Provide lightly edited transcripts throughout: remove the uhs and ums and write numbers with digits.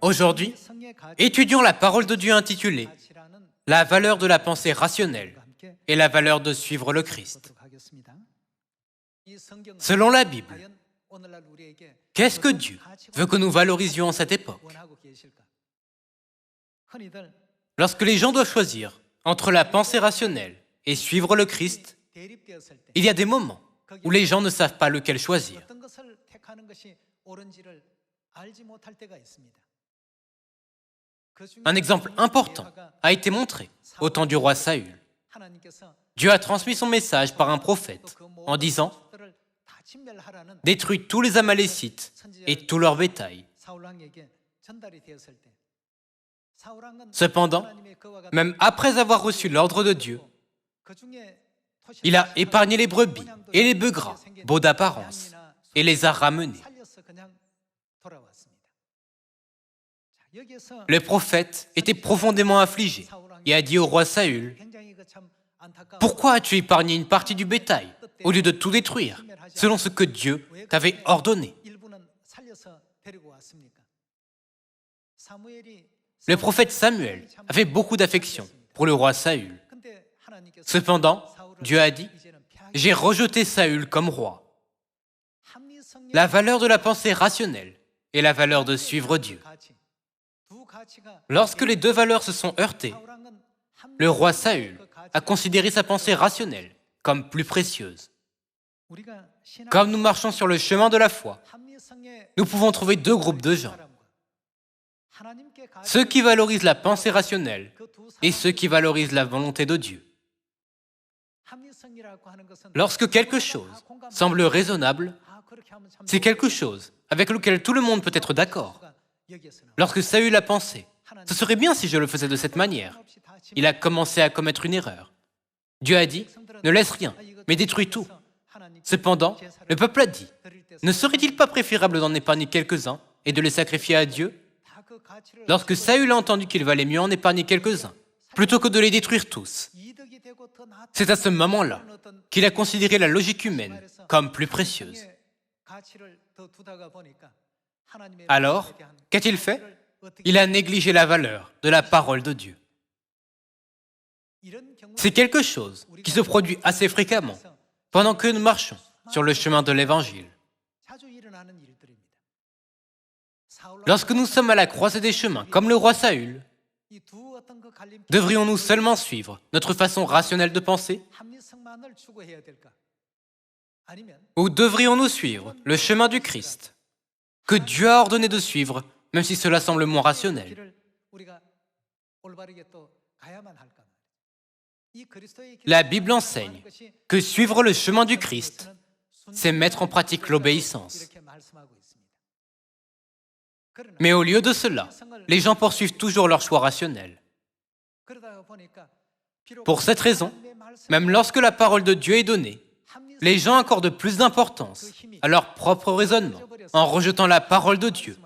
Aujourd'hui, étudions la parole de Dieu intitulée « La valeur de la pensée rationnelle et la valeur de suivre le Christ ». Selon la Bible, qu'est-ce que Dieu veut que nous valorisions en cette époque? Lorsque les gens doivent choisir entre la pensée rationnelle et suivre le Christ, il y a des moments où les gens ne savent pas lequel choisir. Un exemple important a été montré au temps du roi Saül. Dieu a transmis son message par un prophète en disant « Détruis tous les Amalécites et tout leur bétail ». Cependant, même après avoir reçu l'ordre de Dieu, il a épargné les brebis et les bœufs gras, beaux d'apparence, et les a ramenés. Le prophète était profondément affligé et a dit au roi Saül, « Pourquoi as-tu épargné une partie du bétail au lieu de tout détruire, selon ce que Dieu t'avait ordonné ?» Le prophète Samuel avait beaucoup d'affection pour le roi Saül. Cependant, Dieu a dit, « J'ai rejeté Saül comme roi. » La valeur de la pensée rationnelle et la valeur de suivre Dieu. Lorsque les deux valeurs se sont heurtées, le roi Saül a considéré sa pensée rationnelle comme plus précieuse. Comme nous marchons sur le chemin de la foi, nous pouvons trouver deux groupes de gens. Ceux qui valorisent la pensée rationnelle et ceux qui valorisent la volonté de Dieu. Lorsque quelque chose semble raisonnable, c'est quelque chose avec lequel tout le monde peut être d'accord. Lorsque Saül a pensé, « Ce serait bien si je le faisais de cette manière », il a commencé à commettre une erreur. Dieu a dit, « Ne laisse rien, mais détruis tout. » Cependant, le peuple a dit, « Ne serait-il pas préférable d'en épargner quelques-uns et de les sacrifier à Dieu ?» Lorsque Saül a entendu qu'il valait mieux en épargner quelques-uns, plutôt que de les détruire tous, c'est à ce moment-là qu'il a considéré la logique humaine comme plus précieuse. Alors, qu'a-t-il fait? Il a négligé la valeur de la parole de Dieu. C'est quelque chose qui se produit assez fréquemment pendant que nous marchons sur le chemin de l'Évangile. Lorsque nous sommes à la croisée des chemins, comme le roi Saül, devrions-nous seulement suivre notre façon rationnelle de penser? Ou devrions-nous suivre le chemin du Christ, que Dieu a ordonné de suivre, même si cela semble moins rationnel? La Bible enseigne que suivre le chemin du Christ, c'est mettre en pratique l'obéissance. Mais au lieu de cela, les gens poursuivent toujours leur choix rationnel. Pour cette raison, même lorsque la parole de Dieu est donnée, les gens accordent plus d'importance à leur propre raisonnement en rejetant la parole de Dieu.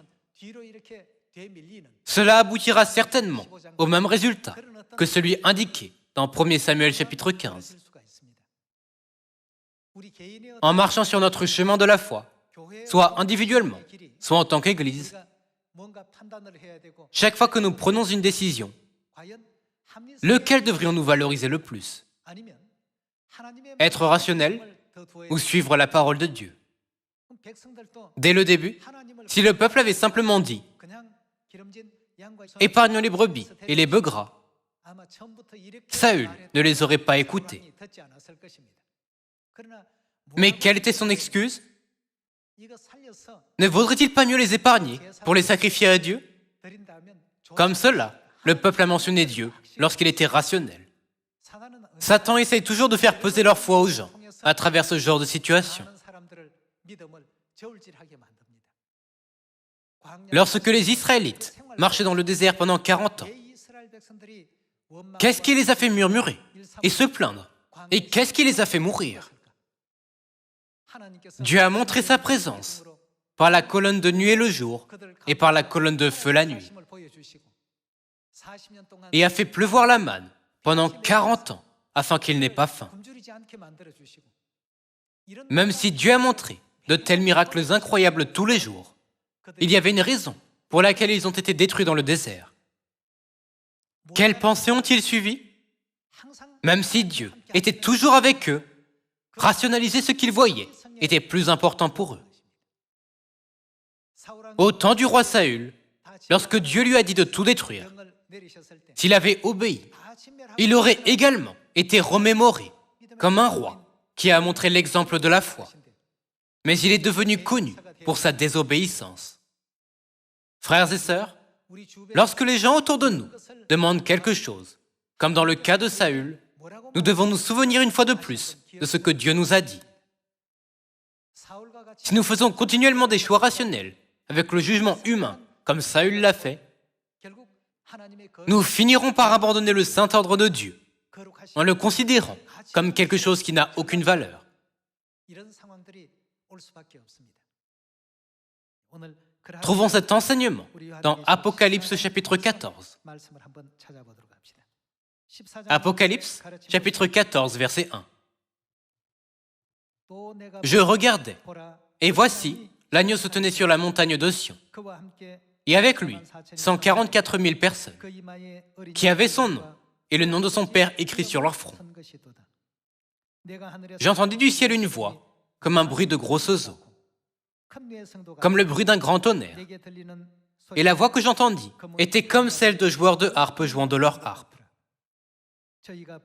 Cela aboutira certainement au même résultat que celui indiqué dans 1 Samuel chapitre 15. En marchant sur notre chemin de la foi, soit individuellement, soit en tant qu'Église, chaque fois que nous prenons une décision, lequel devrions-nous valoriser le plus? Être rationnel ou suivre la parole de Dieu? Dès le début, si le peuple avait simplement dit « Épargnons les brebis et les bœufs gras », Saül ne les aurait pas écoutés. Mais quelle était son excuse? Ne vaudrait-il pas mieux les épargner pour les sacrifier à Dieu? Comme cela, le peuple a mentionné Dieu lorsqu'il était rationnel. Satan essaye toujours de faire peser leur foi aux gens à travers ce genre de situation. Lorsque les Israélites marchaient dans le désert pendant 40 ans, qu'est-ce qui les a fait murmurer et se plaindre? Et qu'est-ce qui les a fait mourir? Dieu a montré sa présence par la colonne de nuée le jour et par la colonne de feu la nuit, et a fait pleuvoir la manne pendant 40 ans afin qu'il n'ait pas faim. Même si Dieu a montré de tels miracles incroyables tous les jours, il y avait une raison pour laquelle ils ont été détruits dans le désert. Quelles pensées ont-ils suivi? Même si Dieu était toujours avec eux, rationaliser ce qu'ils voyaient était plus important pour eux. Au temps du roi Saül, lorsque Dieu lui a dit de tout détruire, s'il avait obéi, il aurait également été remémoré comme un roi qui a montré l'exemple de la foi. Mais il est devenu connu pour sa désobéissance. Frères et sœurs, lorsque les gens autour de nous demandent quelque chose, comme dans le cas de Saül, nous devons nous souvenir une fois de plus de ce que Dieu nous a dit. Si nous faisons continuellement des choix rationnels avec le jugement humain, comme Saül l'a fait, nous finirons par abandonner le saint ordre de Dieu en le considérant comme quelque chose qui n'a aucune valeur. Trouvons cet enseignement dans Apocalypse chapitre 14. Apocalypse chapitre 14, verset 1. Je regardais, et voici, l'agneau se tenait sur la montagne de Sion, et avec lui 144 000 personnes, qui avaient son nom et le nom de son Père écrit sur leur front. J'entendis du ciel une voix, comme un bruit de grosses eaux, comme le bruit d'un grand tonnerre. Et la voix que j'entendis était comme celle de joueurs de harpe jouant de leur harpe.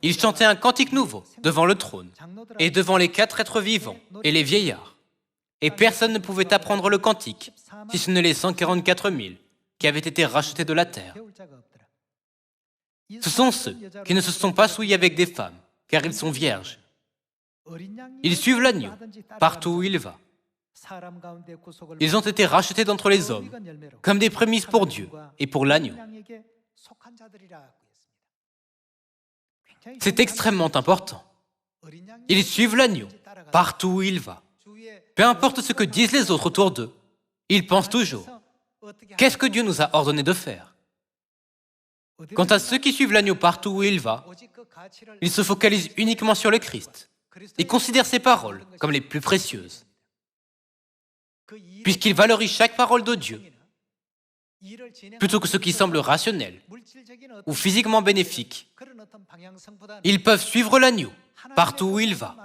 Ils chantaient un cantique nouveau devant le trône et devant les 4 êtres vivants et les vieillards. Et personne ne pouvait apprendre le cantique, si ce n'est les 144 000 qui avaient été rachetés de la terre. Ce sont ceux qui ne se sont pas souillés avec des femmes, car ils sont vierges. Ils suivent l'agneau partout où il va. Ils ont été rachetés d'entre les hommes, comme des prémices pour Dieu et pour l'agneau. C'est extrêmement important. Ils suivent l'agneau partout où il va. Peu importe ce que disent les autres autour d'eux, ils pensent toujours, qu'est-ce que Dieu nous a ordonné de faire? Quant à ceux qui suivent l'agneau partout où il va, ils se focalisent uniquement sur le Christ et considèrent ses paroles comme les plus précieuses. Puisqu'ils valorisent chaque parole de Dieu, plutôt que ce qui semble rationnel ou physiquement bénéfique, ils peuvent suivre l'agneau partout où il va.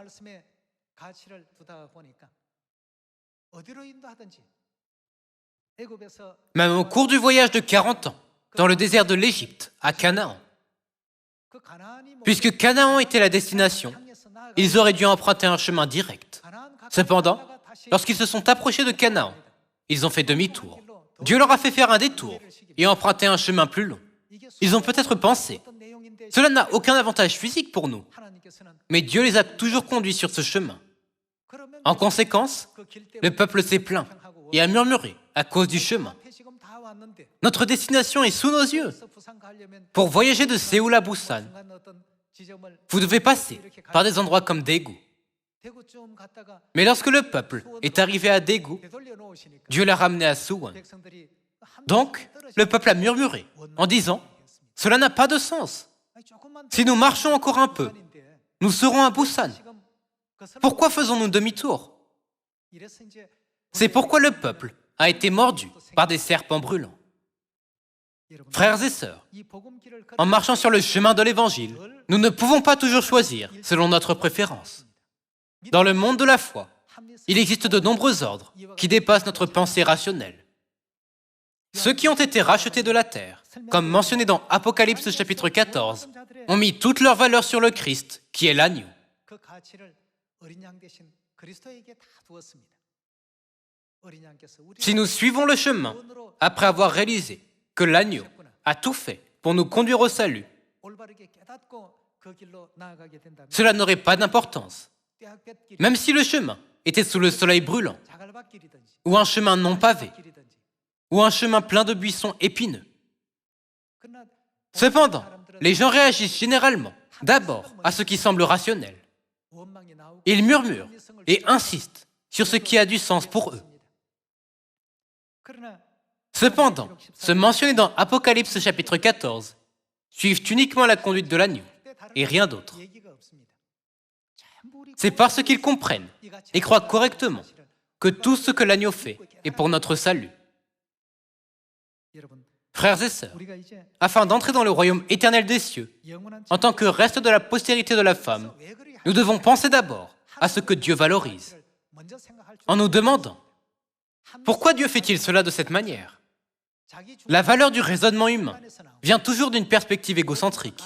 Même au cours du voyage de 40 ans, dans le désert de l'Égypte, à Canaan, puisque Canaan était la destination, ils auraient dû emprunter un chemin direct. Cependant, lorsqu'ils se sont approchés de Canaan, ils ont fait demi-tour. Dieu leur a fait faire un détour et emprunter un chemin plus long. Ils ont peut-être pensé, cela n'a aucun avantage physique pour nous, mais Dieu les a toujours conduits sur ce chemin. En conséquence, le peuple s'est plaint et a murmuré à cause du chemin. Notre destination est sous nos yeux. Pour voyager de Séoul à Busan, vous devez passer par des endroits comme Daegu. Mais lorsque le peuple est arrivé à Daegu, Dieu l'a ramené à Suwon. Donc, le peuple a murmuré en disant « Cela n'a pas de sens. Si nous marchons encore un peu, nous serons à Busan. Pourquoi faisons-nous demi-tour ?» C'est pourquoi le peuple a été mordu par des serpents brûlants. Frères et sœurs, en marchant sur le chemin de l'Évangile, nous ne pouvons pas toujours choisir selon notre préférence. Dans le monde de la foi, il existe de nombreux ordres qui dépassent notre pensée rationnelle. Ceux qui ont été rachetés de la terre, comme mentionné dans Apocalypse chapitre 14, ont mis toute leur valeur sur le Christ, qui est l'agneau. Si nous suivons le chemin, après avoir réalisé que l'agneau a tout fait pour nous conduire au salut, cela n'aurait pas d'importance. Même si le chemin était sous le soleil brûlant, ou un chemin non pavé, ou un chemin plein de buissons épineux. Cependant, les gens réagissent généralement d'abord à ce qui semble rationnel. Ils murmurent et insistent sur ce qui a du sens pour eux. Cependant, ceux mentionnés dans Apocalypse chapitre 14 suivent uniquement la conduite de l'agneau et rien d'autre. C'est parce qu'ils comprennent et croient correctement que tout ce que l'agneau fait est pour notre salut. Frères et sœurs, afin d'entrer dans le royaume éternel des cieux, en tant que reste de la postérité de la femme, nous devons penser d'abord à ce que Dieu valorise, en nous demandant pourquoi Dieu fait-il cela de cette manière. La valeur du raisonnement humain vient toujours d'une perspective égocentrique.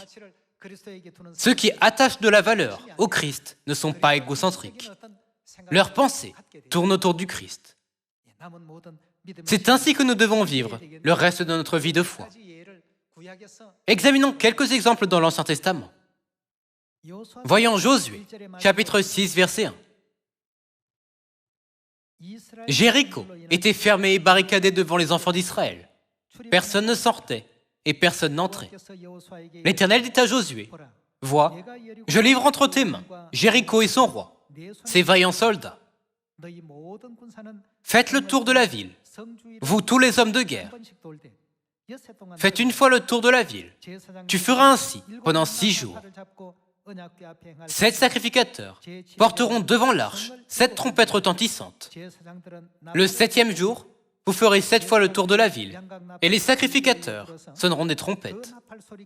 Ceux qui attachent de la valeur au Christ ne sont pas égocentriques. Leurs pensées tournent autour du Christ. C'est ainsi que nous devons vivre le reste de notre vie de foi. Examinons quelques exemples dans l'Ancien Testament. Voyons Josué, chapitre 6, verset 1. Jéricho était fermé et barricadé devant les enfants d'Israël. Personne ne sortait et personne n'entrait. L'Éternel dit à Josué, « Vois, je livre entre tes mains Jéricho et son roi, ses vaillants soldats. Faites le tour de la ville, vous tous les hommes de guerre. Faites une fois le tour de la ville. Tu feras ainsi pendant 6 jours. 7 sacrificateurs porteront devant l'arche 7 trompettes retentissantes. Le 7e jour, vous ferez 7 fois le tour de la ville, et les sacrificateurs sonneront des trompettes.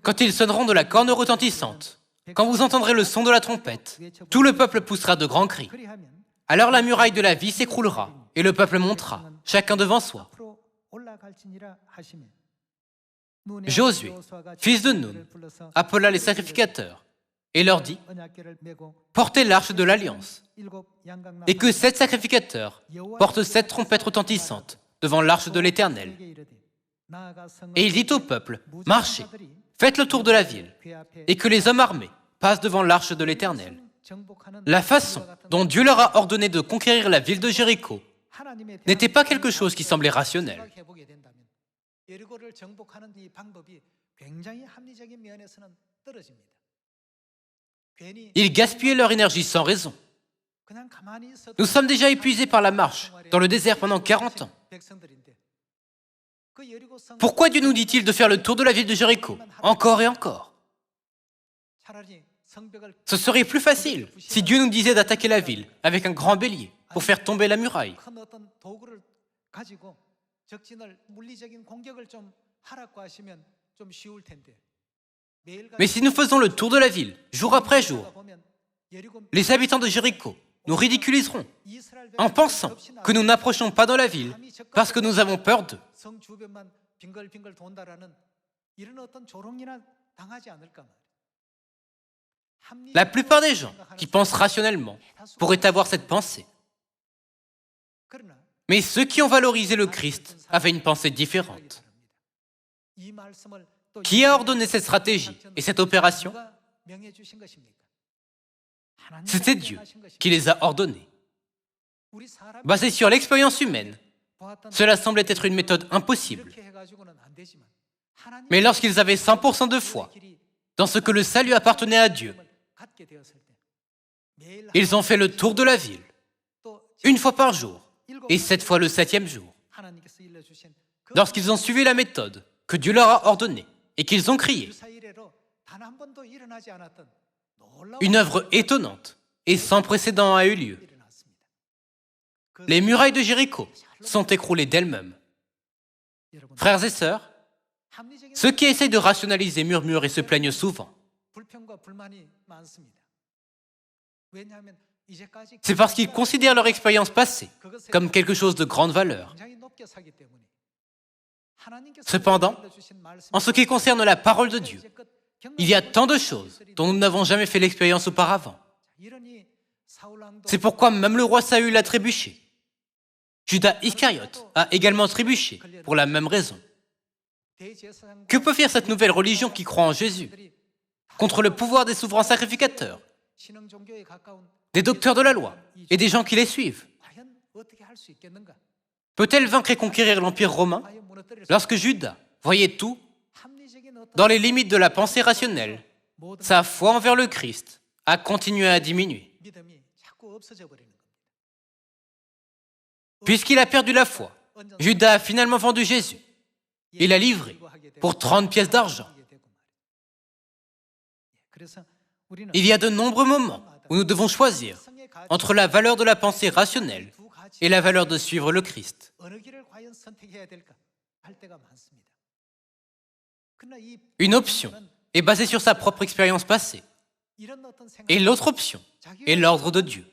Quand ils sonneront de la corne retentissante, quand vous entendrez le son de la trompette, tout le peuple poussera de grands cris. Alors la muraille de la vie s'écroulera, et le peuple montera, chacun devant soi. Josué, fils de Nun, appela les sacrificateurs et leur dit, « Portez l'arche de l'Alliance, et que 7 sacrificateurs portent 7 trompettes retentissantes devant l'arche de l'Éternel. » Et il dit au peuple, « Marchez, faites le tour de la ville, et que les hommes armés passent devant l'arche de l'Éternel. » La façon dont Dieu leur a ordonné de conquérir la ville de Jéricho n'était pas quelque chose qui semblait rationnel. Ils gaspillaient leur énergie sans raison. Nous sommes déjà épuisés par la marche dans le désert pendant 40 ans. Pourquoi Dieu nous dit-il de faire le tour de la ville de Jéricho, encore et encore? Ce serait plus facile si Dieu nous disait d'attaquer la ville avec un grand bélier pour faire tomber la muraille. Mais si nous faisons le tour de la ville, jour après jour, les habitants de Jéricho nous ridiculiseront en pensant que nous n'approchons pas dans la ville parce que nous avons peur d'eux. La plupart des gens qui pensent rationnellement pourraient avoir cette pensée. Mais ceux qui ont valorisé le Christ avaient une pensée différente. Qui a ordonné cette stratégie et cette opération? C'était Dieu qui les a ordonnés. Basé sur l'expérience humaine, cela semblait être une méthode impossible. Mais lorsqu'ils avaient 100% de foi dans ce que le salut appartenait à Dieu, ils ont fait le tour de la ville, 1 fois par jour, et 7 fois le 7e jour. Lorsqu'ils ont suivi la méthode que Dieu leur a ordonnée et qu'ils ont crié, une œuvre étonnante et sans précédent a eu lieu. Les murailles de Jéricho sont écroulées d'elles-mêmes. Frères et sœurs, ceux qui essayent de rationaliser murmurent et se plaignent souvent. C'est parce qu'ils considèrent leur expérience passée comme quelque chose de grande valeur. Cependant, en ce qui concerne la parole de Dieu, il y a tant de choses dont nous n'avons jamais fait l'expérience auparavant. C'est pourquoi même le roi Saül a trébuché. Judas Iscariote a également trébuché pour la même raison. Que peut faire cette nouvelle religion qui croit en Jésus contre le pouvoir des souverains sacrificateurs, des docteurs de la loi et des gens qui les suivent? Peut-elle vaincre et conquérir l'Empire romain lorsque Judas voyait tout dans les limites de la pensée rationnelle? Sa foi envers le Christ a continué à diminuer. Puisqu'il a perdu la foi, Judas a finalement vendu Jésus. Il l'a livré pour 30 pièces d'argent. Il y a de nombreux moments où nous devons choisir entre la valeur de la pensée rationnelle et la valeur de suivre le Christ. Une option est basée sur sa propre expérience passée. Et l'autre option est l'ordre de Dieu.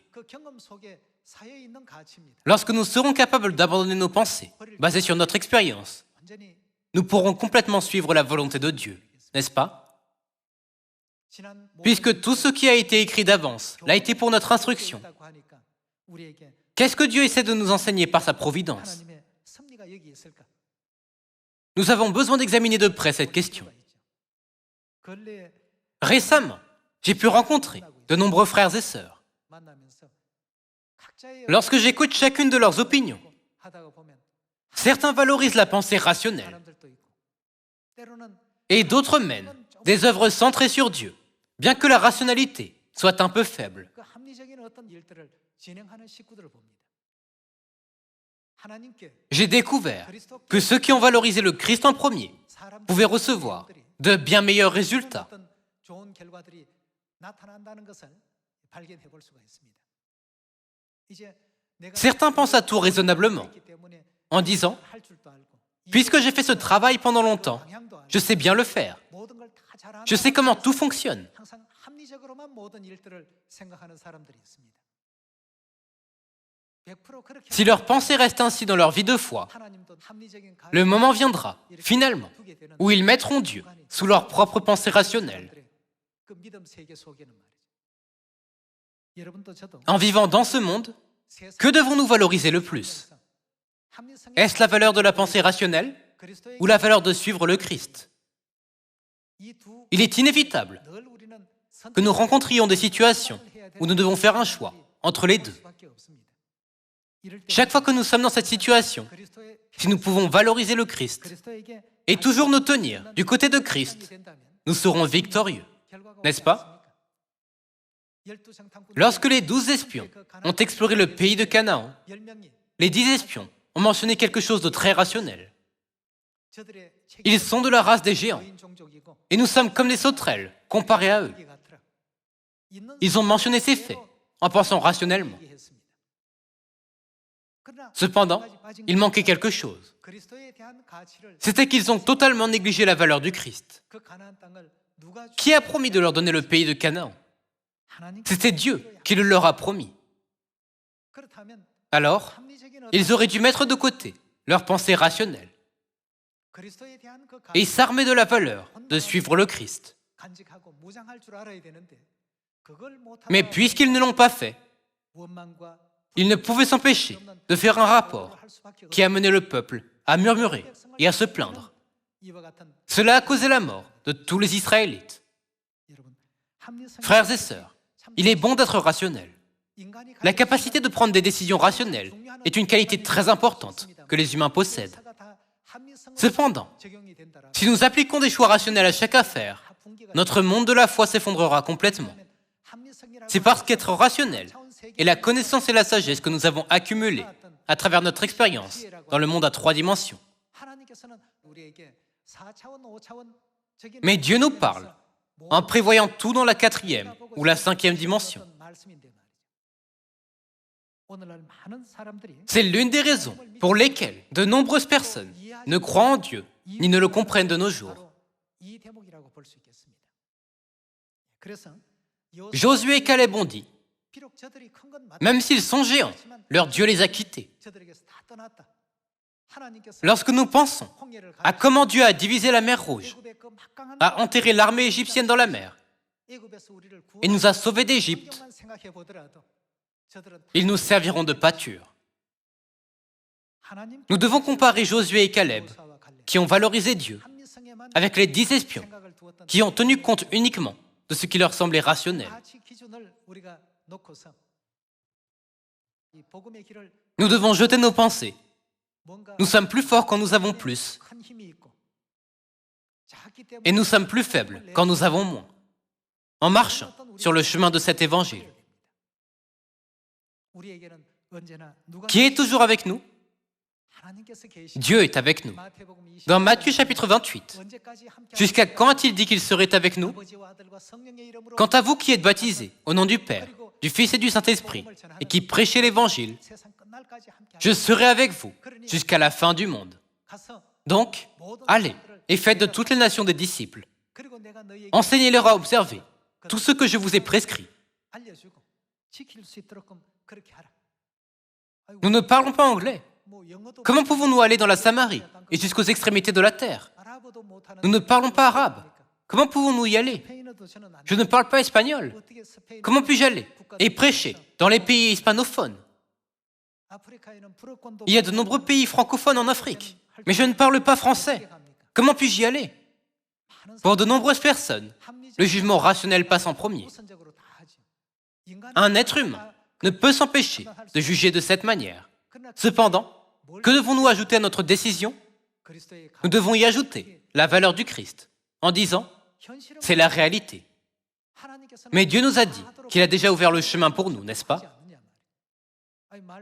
Lorsque nous serons capables d'abandonner nos pensées, basées sur notre expérience, nous pourrons complètement suivre la volonté de Dieu, n'est-ce pas? Puisque tout ce qui a été écrit d'avance l'a été pour notre instruction, qu'est-ce que Dieu essaie de nous enseigner par sa providence? Nous avons besoin d'examiner de près cette question. Récemment, j'ai pu rencontrer de nombreux frères et sœurs. Lorsque j'écoute chacune de leurs opinions, certains valorisent la pensée rationnelle et d'autres mènent des œuvres centrées sur Dieu, bien que la rationalité soit un peu faible. J'ai découvert que ceux qui ont valorisé le Christ en premier pouvaient recevoir de bien meilleurs résultats. Certains pensent à tout raisonnablement, en disant « Puisque j'ai fait ce travail pendant longtemps, je sais bien le faire. Je sais comment tout fonctionne. » Si leur pensée reste ainsi dans leur vie de foi, le moment viendra, finalement, où ils mettront Dieu sous leur propre pensée rationnelle. En vivant dans ce monde, que devons-nous valoriser le plus? Est-ce la valeur de la pensée rationnelle ou la valeur de suivre le Christ? Il est inévitable que nous rencontrions des situations où nous devons faire un choix entre les deux. Chaque fois que nous sommes dans cette situation, si nous pouvons valoriser le Christ et toujours nous tenir du côté de Christ, nous serons victorieux, n'est-ce pas? Lorsque les 12 espions ont exploré le pays de Canaan, les 10 espions ont mentionné quelque chose de très rationnel. Ils sont de la race des géants, et nous sommes comme des sauterelles comparés à eux. Ils ont mentionné ces faits en pensant rationnellement. Cependant, il manquait quelque chose. C'était qu'ils ont totalement négligé la valeur du Christ. Qui a promis de leur donner le pays de Canaan? C'était Dieu qui le leur a promis. Alors, ils auraient dû mettre de côté leur pensée rationnelle et s'armer de la valeur de suivre le Christ. Mais puisqu'ils ne l'ont pas fait, ils ne pouvaient s'empêcher de faire un rapport qui a mené le peuple à murmurer et à se plaindre. Cela a causé la mort de tous les Israélites. Frères et sœurs, il est bon d'être rationnel. La capacité de prendre des décisions rationnelles est une qualité très importante que les humains possèdent. Cependant, si nous appliquons des choix rationnels à chaque affaire, notre monde de la foi s'effondrera complètement. C'est parce qu'être rationnel est la connaissance et la sagesse que nous avons accumulées à travers notre expérience dans le monde à 3 dimensions. Mais Dieu nous parle en prévoyant tout dans la 4e ou la 5e dimension. C'est l'une des raisons pour lesquelles de nombreuses personnes ne croient en Dieu ni ne le comprennent de nos jours. Josué et Caleb ont dit, même s'ils sont géants, leur Dieu les a quittés. Lorsque nous pensons à comment Dieu a divisé la mer Rouge, a enterré l'armée égyptienne dans la mer et nous a sauvés d'Égypte, ils nous serviront de pâture. Nous devons comparer Josué et Caleb, qui ont valorisé Dieu, avec les 10 espions, qui ont tenu compte uniquement de ce qui leur semblait rationnel. Nous devons jeter nos pensées. Nous sommes plus forts quand nous avons plus, et nous sommes plus faibles quand nous avons moins, en marchant sur le chemin de cet évangile. Qui est toujours avec nous? Dieu est avec nous. Dans Matthieu chapitre 28, jusqu'à quand a-t-il dit qu'il serait avec nous? Quant à vous qui êtes baptisés au nom du Père, du Fils et du Saint-Esprit, et qui prêchez l'Évangile, je serai avec vous jusqu'à la fin du monde. Donc, allez et faites de toutes les nations des disciples. Enseignez-leur à observer tout ce que je vous ai prescrit. Nous ne parlons pas anglais. Comment pouvons-nous aller dans la Samarie et jusqu'aux extrémités de la terre? Nous ne parlons pas arabe. Comment pouvons-nous y aller? Je ne parle pas espagnol. Comment puis-je aller et prêcher dans les pays hispanophones? Il y a de nombreux pays francophones en Afrique, mais je ne parle pas français. Comment puis-je y aller? Pour de nombreuses personnes, le jugement rationnel passe en premier. Un être humain ne peut s'empêcher de juger de cette manière. Cependant, que devons-nous ajouter à notre décision? Nous devons y ajouter la valeur du Christ, en disant « c'est la réalité ». Mais Dieu nous a dit qu'il a déjà ouvert le chemin pour nous, n'est-ce pas?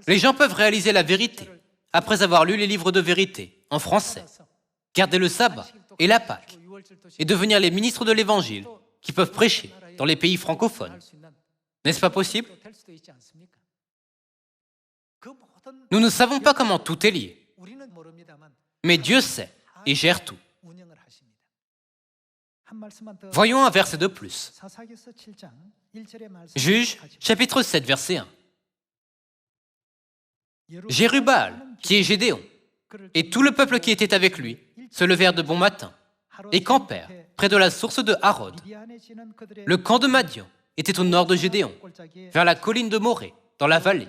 Les gens peuvent réaliser la vérité après avoir lu les livres de vérité en français, garder le sabbat et la Pâque, et devenir les ministres de l'Évangile qui peuvent prêcher dans les pays francophones. N'est-ce pas possible? Nous ne savons pas comment tout est lié, mais Dieu sait et gère tout. Voyons un verset de plus. Juges, chapitre 7, verset 1. Jérubbaal, qui est Gédéon, et tout le peuple qui était avec lui, se levèrent de bon matin et campèrent près de la source de Harod. Le camp de Madian était au nord de Gédéon, vers la colline de Morée, dans la vallée.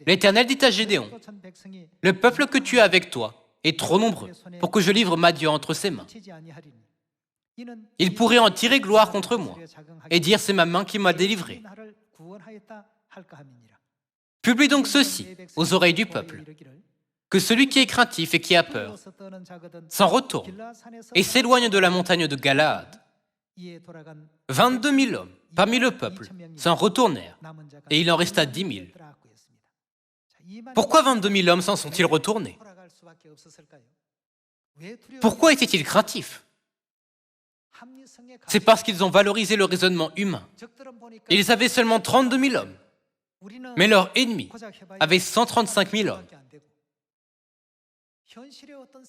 L'Éternel dit à Gédéon, « Le peuple que tu as avec toi est trop nombreux pour que je livre Madian entre ses mains. Il pourrait en tirer gloire contre moi et dire, c'est ma main qui m'a délivré. Publie donc ceci aux oreilles du peuple, que celui qui est craintif et qui a peur s'en retourne et s'éloigne de la montagne de Galaad. 22 000 hommes parmi le peuple s'en retournèrent et il en resta 10 000. Pourquoi 22 000 hommes s'en sont-ils retournés? Pourquoi étaient-ils craintifs? C'est parce qu'ils ont valorisé le raisonnement humain. Ils avaient seulement 32 000 hommes, mais leur ennemi avait 135 000 hommes.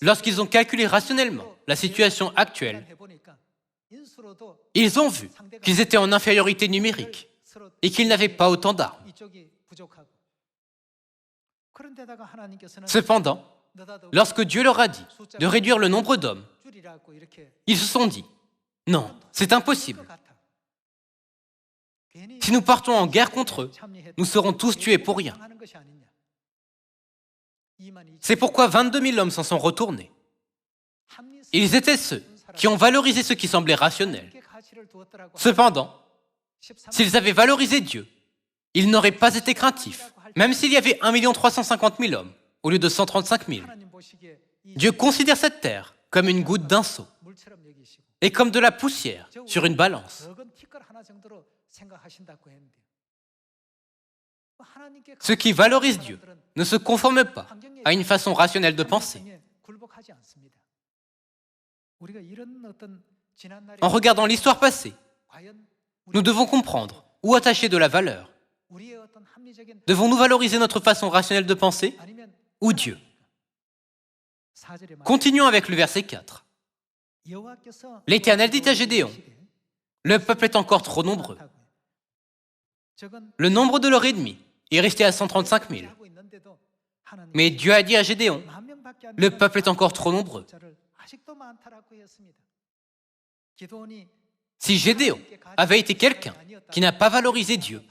Lorsqu'ils ont calculé rationnellement la situation actuelle, ils ont vu qu'ils étaient en infériorité numérique et qu'ils n'avaient pas autant d'armes. Cependant, lorsque Dieu leur a dit de réduire le nombre d'hommes, ils se sont dit, non, c'est impossible. Si nous partons en guerre contre eux, nous serons tous tués pour rien. C'est pourquoi 22 000 hommes s'en sont retournés. Ils étaient ceux qui ont valorisé ce qui semblait rationnel. Cependant, s'ils avaient valorisé Dieu, ils n'auraient pas été craintifs, même s'il y avait 1 350 000 hommes au lieu de 135 000. Dieu considère cette terre comme une goutte d'un seau et comme de la poussière sur une balance. Ceux qui valorisent Dieu ne se conforment pas à une façon rationnelle de penser. En regardant l'histoire passée, nous devons comprendre où attacher de la valeur. Devons-nous valoriser notre façon rationnelle de penser ou Dieu? Continuons avec le verset 4. L'Éternel dit à Gédéon, « Le peuple est encore trop nombreux. Le nombre de leurs ennemis est resté à 135 000. Mais Dieu a dit à Gédéon, « Le peuple est encore trop nombreux. » Si Gédéon avait été quelqu'un qui n'a pas valorisé Dieu,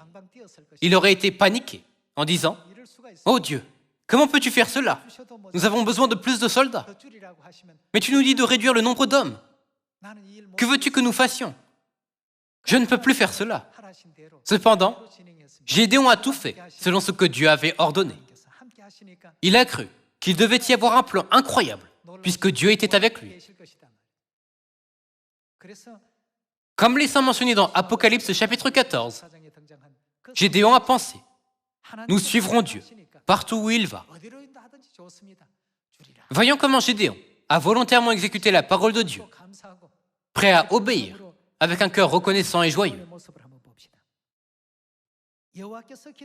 il aurait été paniqué en disant, « Oh Dieu, comment peux-tu faire cela? Nous avons besoin de plus de soldats. Mais tu nous dis de réduire le nombre d'hommes. Que veux-tu que nous fassions? Je ne peux plus faire cela. » Cependant, Gédéon a tout fait selon ce que Dieu avait ordonné. Il a cru qu'il devait y avoir un plan incroyable puisque Dieu était avec lui. Comme les saints mentionnés dans Apocalypse chapitre 14, Gédéon a pensé, nous suivrons Dieu partout où il va. Voyons comment Gédéon a volontairement exécuté la parole de Dieu, prêt à obéir avec un cœur reconnaissant et joyeux.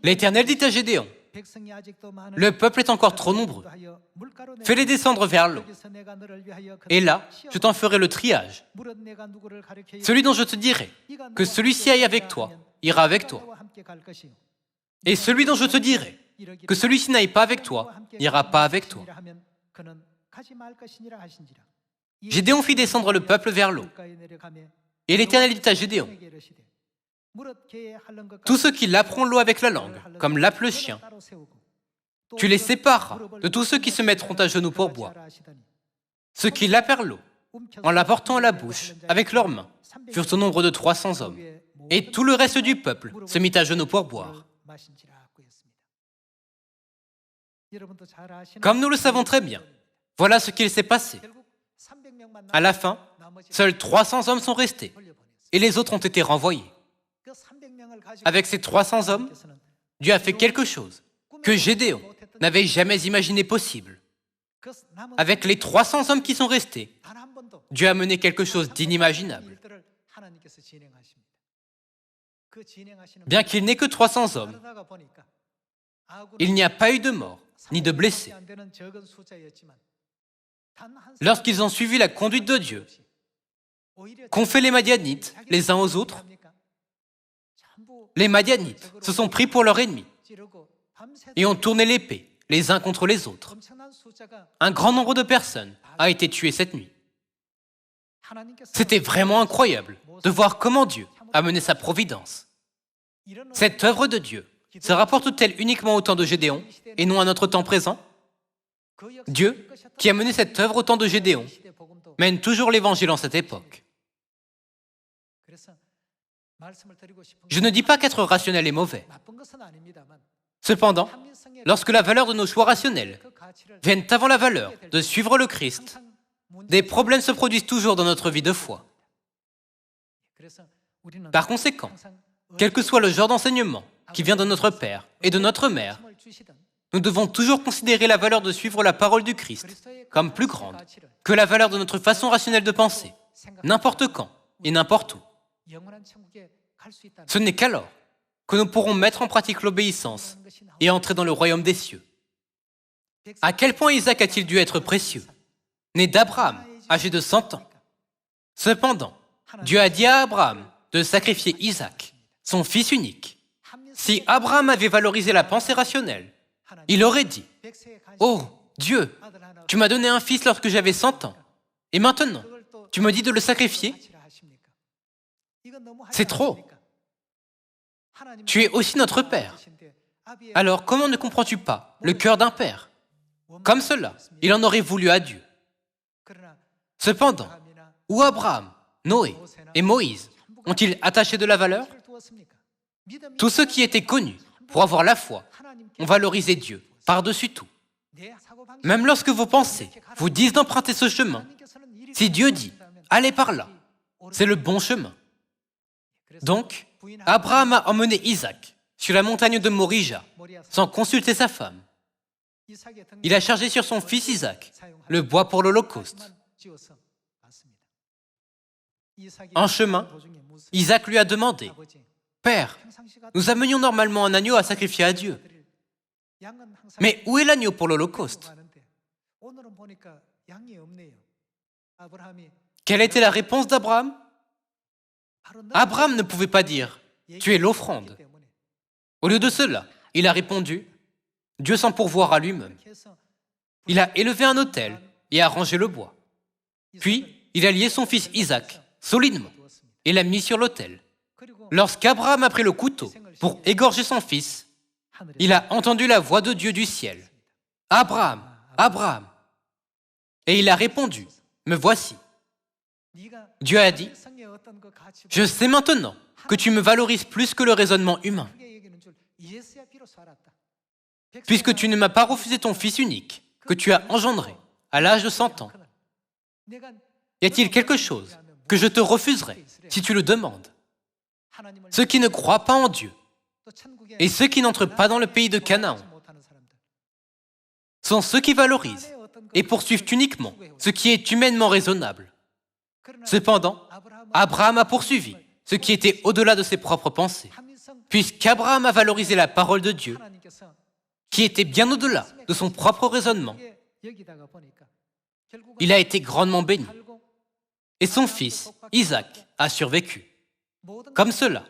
L'Éternel dit à Gédéon, le peuple est encore trop nombreux. Fais-les descendre vers l'eau. Et là, je t'en ferai le triage. Celui dont je te dirai que celui-ci aille avec toi, ira avec toi. Et celui dont je te dirai que celui-ci n'aille pas avec toi, n'ira pas avec toi. Gédéon fit descendre le peuple vers l'eau. Et l'Éternel dit à Gédéon, tous ceux qui laperont l'eau avec la langue, comme lappe le chien, tu les sépareras de tous ceux qui se mettront à genoux pour boire. Ceux qui lapèrent l'eau, en la portant à la bouche, avec leurs mains, furent au nombre de 300 hommes. Et tout le reste du peuple se mit à genoux pour boire. Comme nous le savons très bien, voilà ce qu'il s'est passé. À la fin, seuls 300 hommes sont restés, et les autres ont été renvoyés. Avec ces 300 hommes, Dieu a fait quelque chose que Gédéon n'avait jamais imaginé possible. Avec les 300 hommes qui sont restés, Dieu a mené quelque chose d'inimaginable. Bien qu'il n'ait que 300 hommes, il n'y a pas eu de mort ni de blessés. Lorsqu'ils ont suivi la conduite de Dieu, qu'ont fait les Madianites les uns aux autres? Les Madianites se sont pris pour leur ennemi et ont tourné l'épée les uns contre les autres. Un grand nombre de personnes a été tué cette nuit. C'était vraiment incroyable de voir comment Dieu a mené sa providence. Cette œuvre de Dieu se rapporte-t-elle uniquement au temps de Gédéon et non à notre temps présent? Dieu, qui a mené cette œuvre au temps de Gédéon, mène toujours l'Évangile en cette époque. Je ne dis pas qu'être rationnel est mauvais. Cependant, lorsque la valeur de nos choix rationnels viennent avant la valeur de suivre le Christ, des problèmes se produisent toujours dans notre vie de foi. Par conséquent, quel que soit le genre d'enseignement qui vient de notre Père et de notre Mère, nous devons toujours considérer la valeur de suivre la parole du Christ comme plus grande que la valeur de notre façon rationnelle de penser, n'importe quand et n'importe où. Ce n'est qu'alors que nous pourrons mettre en pratique l'obéissance et entrer dans le royaume des cieux. À quel point Isaac a-t-il dû être précieux? Né d'Abraham, âgé de 100 ans. Cependant, Dieu a dit à Abraham de sacrifier Isaac, son fils unique. Si Abraham avait valorisé la pensée rationnelle, il aurait dit, « Oh, Dieu, tu m'as donné un fils lorsque j'avais 100 ans, et maintenant, tu me dis de le sacrifier? C'est trop. Tu es aussi notre Père. Alors, comment ne comprends-tu pas le cœur d'un père? Comme cela, il en aurait voulu à Dieu. Cependant, où Abraham, Noé et Moïse ont-ils attaché de la valeur? Tous ceux qui étaient connus pour avoir la foi ont valorisé Dieu par-dessus tout. Même lorsque vos pensées vous disent d'emprunter ce chemin, si Dieu dit « allez par là », c'est le bon chemin. Donc, Abraham a emmené Isaac sur la montagne de Morija sans consulter sa femme. Il a chargé sur son fils Isaac le bois pour l'Holocauste. En chemin, Isaac lui a demandé « Père, nous amenions normalement un agneau à sacrifier à Dieu. Mais où est l'agneau pour l'Holocauste ?» Quelle était la réponse d'Abraham? Abraham ne pouvait pas dire « Tu es l'offrande ». Au lieu de cela, il a répondu « Dieu s'en pourvoira à lui-même ». Il a élevé un autel et a rangé le bois. Puis, il a lié son fils Isaac solidement et l'a mis sur l'autel. Lorsqu'Abraham a pris le couteau pour égorger son fils, il a entendu la voix de Dieu du ciel. « Abraham, Abraham !» Et il a répondu « Me voici ». Dieu a dit « Je sais maintenant que tu me valorises plus que le raisonnement humain. Puisque tu ne m'as pas refusé ton fils unique, que tu as engendré à l'âge de 100 ans. Y a-t-il quelque chose que je te refuserai si tu le demandes? Ceux qui ne croient pas en Dieu et ceux qui n'entrent pas dans le pays de Canaan sont ceux qui valorisent et poursuivent uniquement ce qui est humainement raisonnable. Cependant, Abraham a poursuivi ce qui était au-delà de ses propres pensées. puisqu'Abraham a valorisé la parole de Dieu, qui était bien au-delà de son propre raisonnement, il a été grandement béni. Et son fils, Isaac, a survécu. Comme cela,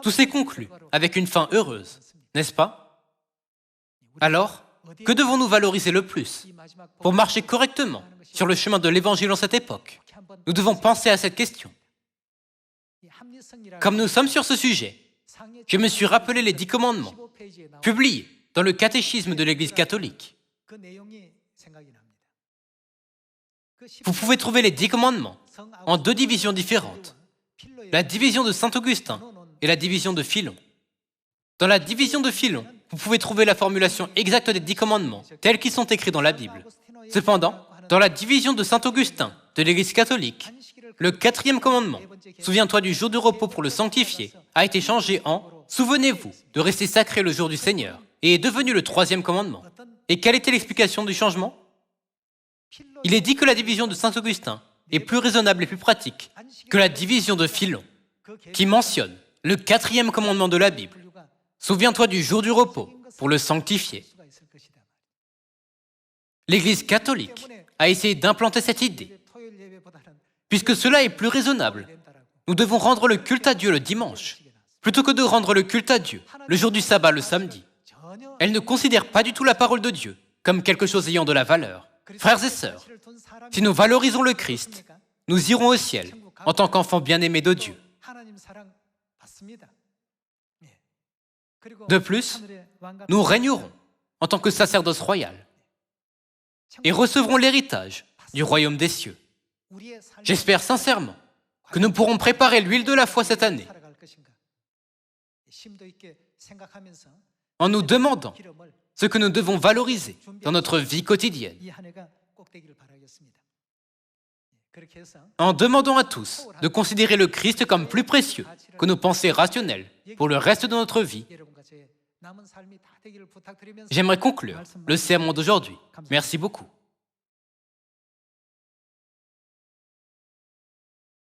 tout s'est conclu avec une fin heureuse, n'est-ce pas? Alors, que devons-nous valoriser le plus pour marcher correctement sur le chemin de l'Évangile en cette époque? Nous devons penser à cette question. Comme nous sommes sur ce sujet, je me suis rappelé les 10 commandements, publiés dans le catéchisme de l'Église catholique. Vous pouvez trouver les 10 commandements en 2 divisions différentes, la division de Saint-Augustin et la division de Philon. Dans la division de Philon, vous pouvez trouver la formulation exacte des 10 commandements, tels qu'ils sont écrits dans la Bible. Cependant, dans la division de Saint-Augustin de l'Église catholique, le 4e commandement, « Souviens-toi du jour de repos pour le sanctifier », a été changé en « Souvenez-vous de rester sacré le jour du Seigneur » et est devenu le 3e commandement. Et quelle était l'explication du changement? Il est dit que la division de Saint-Augustin est plus raisonnable et plus pratique que la division de Philon, qui mentionne le 4e commandement de la Bible. « Souviens-toi du jour du repos pour le sanctifier ». L'Église catholique a essayé d'implanter cette idée. Puisque cela est plus raisonnable, nous devons rendre le culte à Dieu le dimanche, plutôt que de rendre le culte à Dieu le jour du sabbat le samedi. Elle ne considère pas du tout la parole de Dieu comme quelque chose ayant de la valeur. Frères et sœurs, si nous valorisons le Christ, nous irons au ciel en tant qu'enfants bien-aimés de Dieu. De plus, nous régnerons en tant que sacerdoce royal et recevrons l'héritage du royaume des cieux. J'espère sincèrement que nous pourrons préparer l'huile de la foi cette année en nous demandant ce que nous devons valoriser dans notre vie quotidienne, en demandant à tous de considérer le Christ comme plus précieux que nos pensées rationnelles pour le reste de notre vie. J'aimerais conclure le sermon d'aujourd'hui. Merci beaucoup.